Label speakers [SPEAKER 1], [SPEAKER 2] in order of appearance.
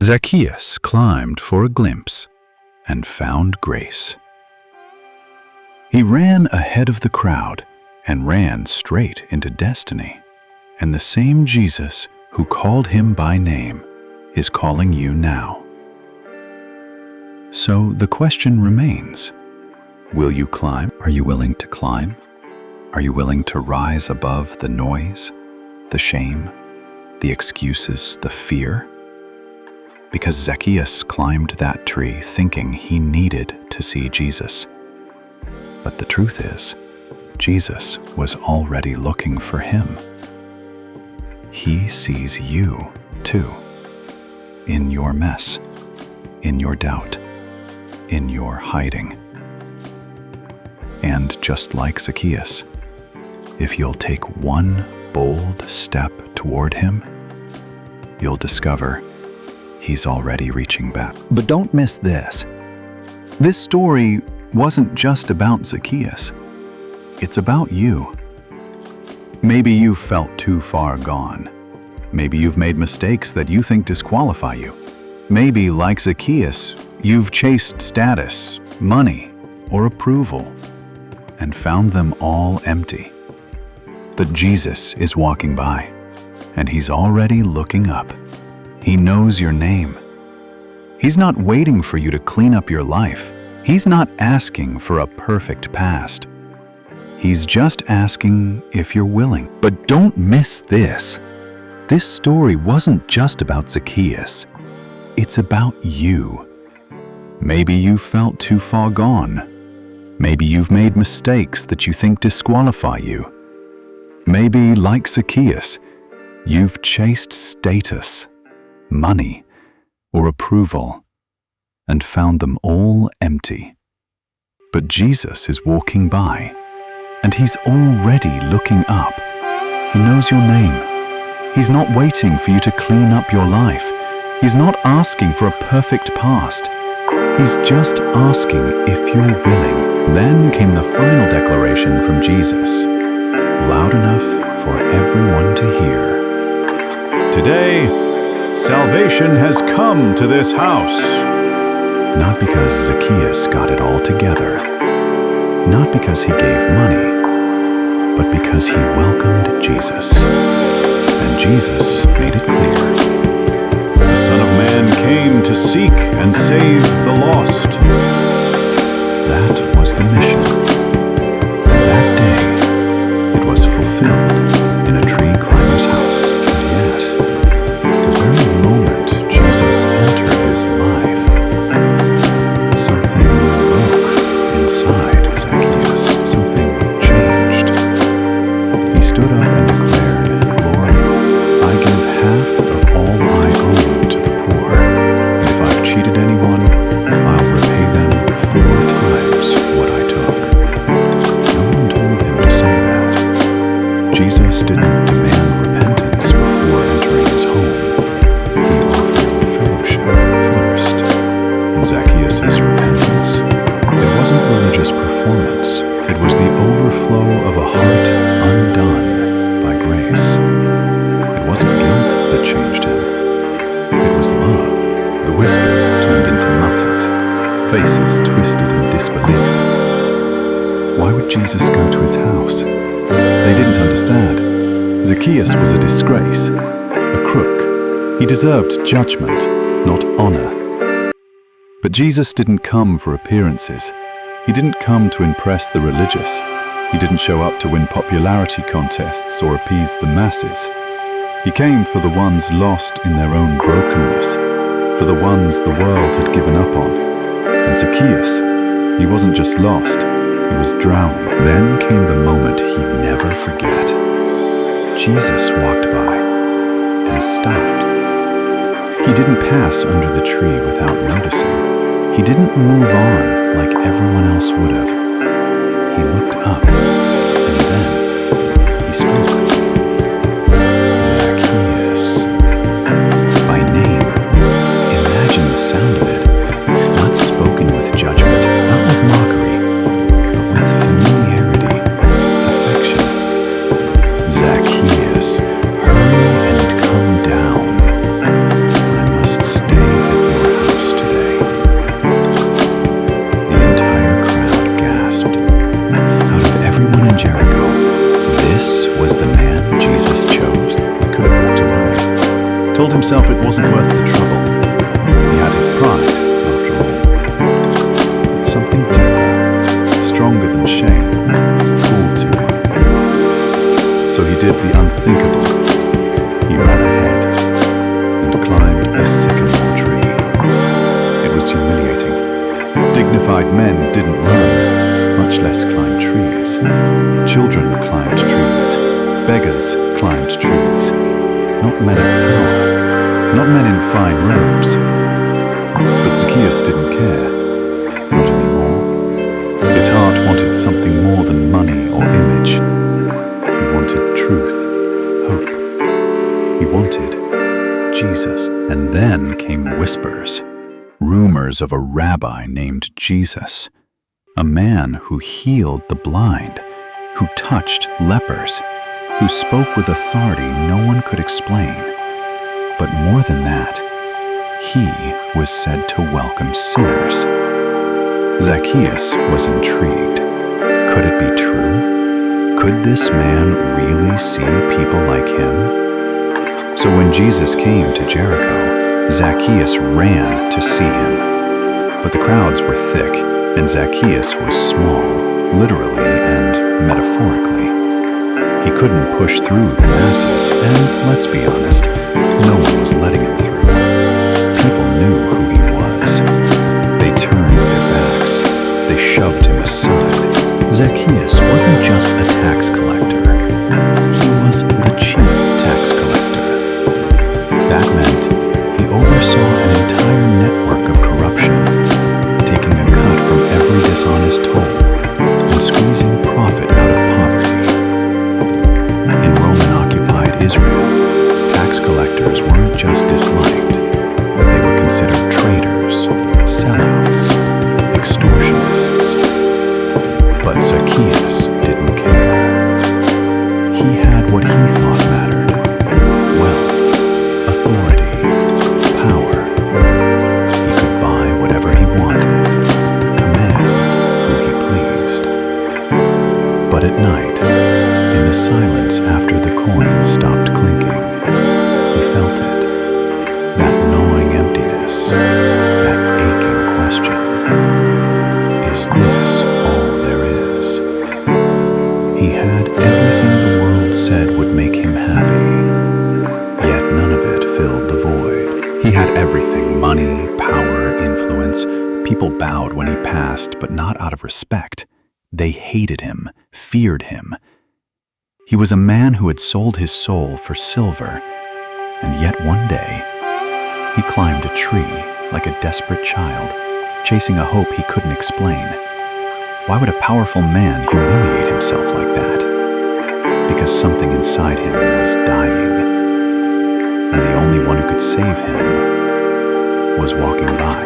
[SPEAKER 1] Zacchaeus climbed for a glimpse and found grace. He ran ahead of the crowd and ran straight into destiny. And the same Jesus who called him by name is calling you now. So the question remains, will you climb? Are you willing to climb? Are you willing to rise above the noise, the shame, the excuses, the fear? Because Zacchaeus climbed that tree thinking he needed to see Jesus. But the truth is, Jesus was already looking for him. He sees you, too, in your mess, in your doubt, in your hiding. And just like Zacchaeus, if you'll take one bold step toward him, you'll discover he's already reaching back. But don't miss this. This story wasn't just about Zacchaeus. It's about you. Maybe you've felt too far gone. Maybe you've made mistakes that you think disqualify you. Maybe, like Zacchaeus, you've chased status, money, or approval and found them all empty. But Jesus is walking by, and he's already looking up. He knows your name. He's not waiting for you to clean up your life. He's not asking for a perfect past. He's just asking if you're willing. But don't miss this. This story wasn't just about Zacchaeus. It's about you. Maybe you felt too far gone. Maybe you've made mistakes that you think disqualify you. Maybe, like Zacchaeus, you've chased status, money, or approval and found them all empty. But Jesus is walking by, and he's already looking up. He knows your name. He's not waiting for you to clean up your life. He's not asking for a perfect past. He's just asking if you're willing. Then came the final declaration from Jesus, loud enough for everyone to hear. Today, salvation has come to this house. Not because Zacchaeus got it all together, not because he gave money, but because he welcomed Jesus. And Jesus made it clear. The Son of Man came to seek and save the lost. That was the mission. And that day, it was fulfilled in a tree climber's house. And yet, the very moment Jesus entered his life, something broke inside Zacchaeus. Something changed. He stood up and declared, Lord, I give half of all I own to the poor. And if I've cheated anyone, I'll repay them 4 times what I took. No one told him to say that. Jesus didn't demand repentance before entering his home. He offered fellowship first. And Zacchaeus' repentance, it wasn't religious performance. It was the overflow of a heart undone by grace. It wasn't guilt that changed him. It was love. The whispers turned into mutters, faces twisted in disbelief. Why would Jesus go to his house? They didn't understand. Zacchaeus was a disgrace, a crook. He deserved judgment, not honor. But Jesus didn't come for appearances. He didn't come to impress the religious. He didn't show up to win popularity contests or appease the masses. He came for the ones lost in their own brokenness, for the ones the world had given up on. And Zacchaeus, he wasn't just lost, he was drowning. Then came the moment he'd never forget. Jesus walked by and stopped. He didn't pass under the tree without noticing. He didn't move on like everyone else would have. He looked up, and then he spoke. Zacchaeus. By name. Imagine the sound of it. Not spoken with judgment, not with mockery, but with familiarity, affection. Zacchaeus, hurry and come down. I must stay told himself it wasn't worth the trouble. He had his pride, after all. But something deeper, stronger than shame, called to him. So he did the unthinkable. He ran ahead and climbed a sycamore tree. It was humiliating. Dignified men didn't run, much less climb trees. Children climbed trees. Beggars climbed trees. Not men of power, not men in fine robes. But Zacchaeus didn't care. Not anymore. His heart wanted something more than money or image. He wanted truth, hope. He wanted Jesus. And then came whispers, rumors of a rabbi named Jesus, a man who healed the blind, who touched lepers, who spoke with authority no one could explain. But more than that, he was said to welcome sinners. Zacchaeus was intrigued. Could it be true? Could this man really see people like him? So when Jesus came to Jericho, Zacchaeus ran to see him. But the crowds were thick, and Zacchaeus was small, literally and metaphorically. He couldn't push through the masses, and let's be honest, no one was letting him through. People knew who he was. They turned their backs. They shoved him aside. Zacchaeus wasn't just a tax collector. He was the chief tax collector. That meant he oversaw an entire network of corruption, taking a cut from every dishonest toll and squeezing profit out of poverty. In Roman-occupied Israel, tax collectors weren't just disliked. They were considered traitors, sellouts, extortionists. But Zacchaeus didn't care. He had what he thought mattered: wealth, authority, power. He could buy whatever he wanted, command who he pleased. But at night, in the silence after the coin stopped clinking, he felt it. That gnawing emptiness, that aching question. Is this all there is? He had everything the world said would make him happy, yet none of it filled the void. He had everything: money, power, influence. People bowed when he passed, but not out of respect. They hated him, feared him. He was a man who had sold his soul for silver, and yet one day, he climbed a tree like a desperate child, chasing a hope he couldn't explain. Why would a powerful man humiliate himself like that? Because something inside him was dying, and the only one who could save him was walking by.